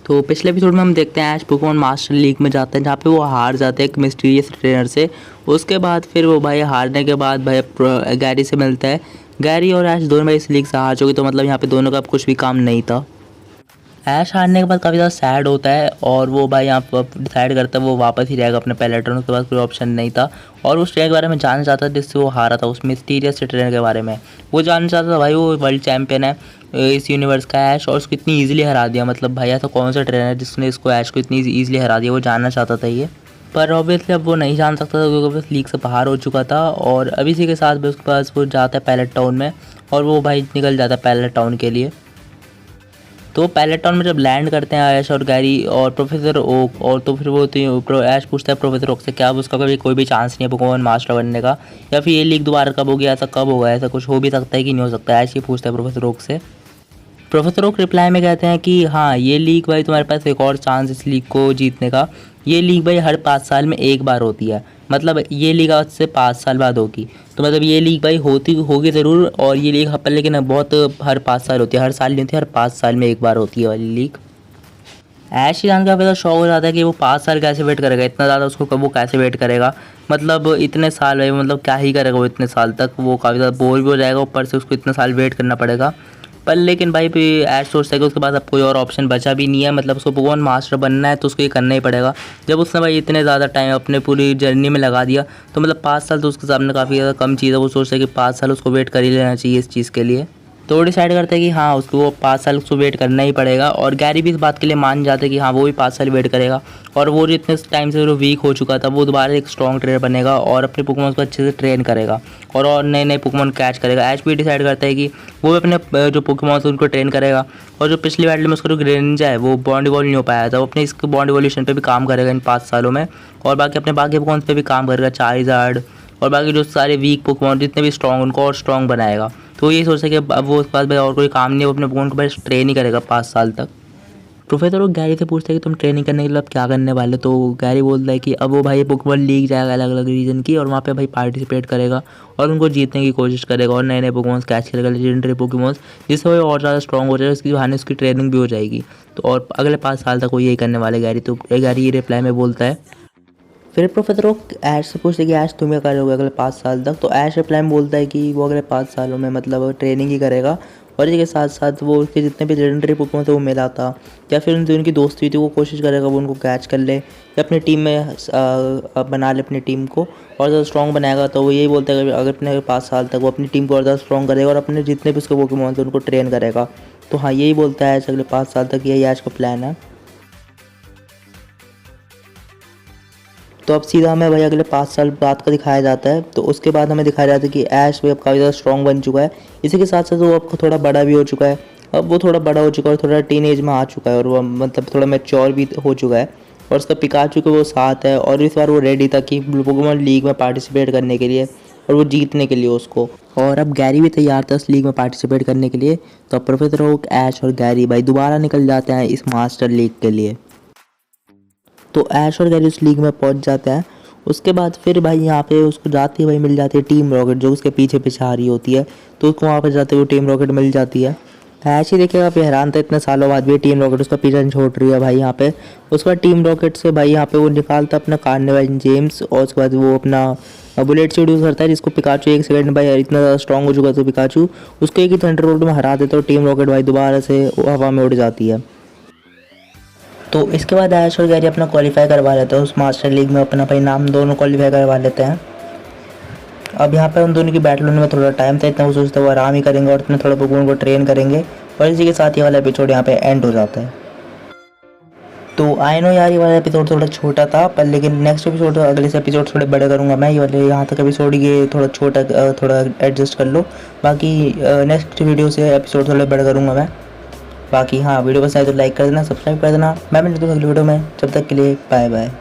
तो पिछले एपिसोड में हम देखते हैं ऐश पोकेमॉन मास्टर लीग में जाते हैं जहाँ पे वो हार जाते हैं एक मिस्टीरियस ट्रेनर से। उसके बाद फिर वो भाई हारने के बाद भाई गैरी से मिलता है। गैरी और ऐश दोनों भाई इस लीग से हार चुके, तो मतलब यहाँ पे दोनों का अब कुछ भी काम नहीं था। ऐश हारने के बाद काफ़ी ज़्यादा सैड होता है और वो भाई यहाँ पर डिसाइड करता है वो वापस ही रहेगा अपने पैलेटन। उसके बाद कोई ऑप्शन नहीं था और उस ट्रेनर के बारे में जानना चाहता था जिससे वो हारा था, उस मिस्टीरियस ट्रेनर के बारे में वो जानना चाहता था। भाई वो वर्ल्ड चैंपियन है इस यूनिवर्स का ऐश, और उसको इतनी ईजिली हरा दिया। मतलब भाई ऐसा कौन सा ट्रेनर है जिसने इसको ऐश को इतनी ईजिली हरा दिया, वो जानना चाहता था ये। पर ऑब्वियसली अब वो नहीं जान सकता था क्योंकि बस लीग से बाहर हो चुका था। और अभी इसी के साथ भी उसके पास वो जाता है पैलेट टाउन में और वो भाई निकल जाता है पैलेट टाउन के लिए। तो पैलेट टाउन में जब लैंड करते हैं ऐश और गैरी और प्रोफेसर ओक, और तो फिर वो ऐश पूछता है प्रोफेसर ओक से क्या अब उसका कभी कोई भी चांस नहीं है पोकेमॉन मास्टर बनने का, या फिर ये लीग दोबारा कब होगी, ऐसा कब होगा, ऐसा कुछ हो भी सकता है कि नहीं हो सकता है, ऐश ही पूछता है प्रोफेसर ओक से। प्रोफेसर ओक रिप्लाई में कहते हैं कि हाँ ये लीग भाई तुम्हारे पास एक और चांस इस लीग को जीतने का। ये लीग भाई हर 5 साल में एक बार होती है, मतलब ये लीग आज से 5 साल बाद होगी। तो मतलब ये लीग भाई होगी ज़रूर, और ये लीग पर लेकिन बहुत हर 5 साल होती है, हर साल नहीं होती, हर 5 साल में एक बार होती है वाली लीग। ऐश ही जान का पता शौक हो जाता है कि वो 5 साल कैसे वेट करेगा, इतना ज़्यादा उसको कब वो कैसे वेट करेगा। मतलब इतने साल भाई, मतलब क्या ही करेगा वो इतने साल तक, वो काफ़ी ज़्यादा बोर भी हो जाएगा, ऊपर से उसको इतना साल वेट करना पड़ेगा। पर लेकिन भाई फिर ऐश सोचता है कि उसके पास अब कोई और ऑप्शन बचा भी नहीं है, मतलब उसको पोकेमॉन मास्टर बनना है तो उसको ये करना ही पड़ेगा। जब उसने भाई इतने ज़्यादा टाइम अपने पूरी जर्नी में लगा दिया तो मतलब 5 साल तो उसके सामने काफ़ी ज़्यादा कम चीज़ है। वो सोचता है कि 5 साल उसको वेट कर ही लेना चाहिए इस चीज़ के लिए। तो वो डिसाइड करता है कि हाँ उसको वो 5 साल उसको वेट करना ही पड़ेगा। और गैरी भी इस बात के लिए मान जाता है कि हाँ वो भी 5 साल वेट करेगा, और वो जो इतने टाइम से वो वीक हो चुका था वो दोबारा एक स्ट्रॉन्ग ट्रेनर बनेगा और अपने पोकेमॉन को अच्छे से ट्रेन करेगा और नए नए पोकेमॉन कैच करेगा। ऐश भी डिसाइड करता है कि वो भी अपने जो पोकेमॉन है उनको ट्रेन करेगा, और जो पिछली बैटल में उसका जो ग्रेनिंजा है वो बॉन्ड इवॉल्व नहीं हो पाया था, वो अपने इसके बॉन्ड इवोल्यूशन पे भी काम करेगा इन 5 सालों में, और बाकी अपने बाकी पोकेमॉन पे भी काम करेगा, चार्जर्ड और बाकी जो सारे वीक पोकेमॉन जितने भी स्ट्रॉन्ग उनको और स्ट्रॉन्ग बनाएगा। तो ये सोचता है कि अब वो उसके पास भाई और कोई काम नहीं है, वो अपने पोकेमॉन को बस ट्रेन ही करेगा 5 साल तक। प्रोफेसर वो गैरी से पूछता है कि तुम ट्रेनिंग करने के लिए अब क्या करने वाले, तो गैरी बोलता है कि अब वो भाई पोकेमॉन लीग जाएगा अलग अलग रीजन की, और वहाँ पे भाई पार्टिसिपेट करेगा और उनको जीतने की कोशिश करेगा और नए नए पोकेमॉन्स कैच करेगा, लेजेंडरी पोकेमॉन्स, जिससे वो और ज़्यादा स्ट्रॉन्ग हो जाएगा, उसकी बहाने उसकी ट्रेनिंग भी हो जाएगी। तो और अगले 5 साल तक वो यही करने वाले गैरी। तो गैरी ये रिप्लाई में बोलता है। फिर प्रोफेसर वो ऐश से पूछते कि ऐश तुम क्या करोगे अगले 5 साल तक, तो ऐश रिप्लाई में बोलता है कि वो अगले 5 सालों में मतलब ट्रेनिंग ही करेगा, और इसके साथ साथ वो उसके जितने भी लेजेंडरी पोकेमॉन थे वो मिलाता, या फिर उनसे उनकी दोस्ती हुई थी वो कोशिश करेगा वो उनको कैच कर ले या अपनी टीम में बना ले अपनी टीम को और ज़्यादा स्ट्रॉन्ग बनाएगा। तो वो यही बोलता है कि अगर अपने 5 साल तक वो अपनी टीम को और ज़्यादा स्ट्रॉन्ग करेगा और अपने जितने भी उसके पोकेमॉन थे उनको ट्रेन करेगा। तो हाँ यही बोलता है अगले 5 साल तक, यही ऐश का प्लान है। तो अब सीधा हमें भाई अगले 5 साल बाद का दिखाया जाता है। तो उसके बाद हमें दिखाया जाता है कि ऐश भाई अब काफ़ी ज़्यादा स्ट्रॉन्ग बन चुका है, इसी के साथ साथ वो अब थोड़ा बड़ा भी हो चुका है। अब वो थोड़ा बड़ा हो चुका है और थोड़ा टीन एज में आ चुका है, और वो मतलब थोड़ा मैच्योर भी हो चुका है, और उसका पिकाचू के वो साथ है, और इस बार वो रेडी था कि पोकेमॉन लीग में पार्टिसिपेट करने के लिए और वो जीतने के लिए उसको। और अब गैरी भी तैयार था उस लीग में पार्टिसिपेट करने के लिए। तो अब प्रोफेसर ओक, ऐश और गैरी भाई दोबारा निकल जाते हैं इस मास्टर लीग के लिए। तो ऐश और गैरी उस लीग में पहुंच जाते हैं। उसके बाद फिर भाई यहाँ पे उसको जाती है भाई मिल जाती है टीम रॉकेट जो उसके पीछे पीछे आ रही होती है, तो उसको वहाँ पे जाते हुए टीम रॉकेट मिल जाती है। ऐश ही देखेगा फिर हैरान था इतने सालों बाद भी टीम रॉकेट उसका पीछा नहीं छोड़ रही है भाई यहाँ पे। उसके बाद टीम रॉकेट से भाई यहाँ पे वो निकालता अपना कार्निवल जेम्स, और उसके बाद वो अपना बुलेट से यूज़ करता है जिसको पिकाचू 1 सेकंड भाई इतना ज़्यादा स्ट्रॉन्ग हो चुका था पिकाचू, उसको एक ही थंडर बोल्ट में हरा देता है, और टीम रॉकेट भाई दोबारा से हवा में उड़ जाती है। तो इसके बाद ऐश और गैरी अपना क्वालिफाई करवा लेते हैं उस मास्टर लीग में, अपना भाई नाम दोनों क्वालिफाई करवा लेते हैं। अब यहाँ पर उन दोनों की बैटल होने में थोड़ा टाइम था, इतना वो सोचते वो आराम ही करेंगे और इतने थोड़ा पोकेमॉन को ट्रेन करेंगे, और इसी के साथ ये वाला एपिसोड यहाँ पे एंड हो जाता है। तो आई नो यार ये वाला एपिसोड थोड़ा छोटा था, पर लेकिन नेक्स्ट एपिसोड अगले से एपिसोड थोड़े बड़े करूँगा मैं। ये वाले यहाँ तक एपिसोड ये थोड़ा छोटा थोड़ा एडजस्ट कर लो, बाकी नेक्स्ट वीडियो से एपिसोड थोड़े बड़े करूँगा मैं। बाकी हाँ वीडियो पसंद आए तो लाइक कर देना, सब्सक्राइब कर देना। मैं मिलता हूँ अगली वीडियो में, जब तक के लिए बाय बाय।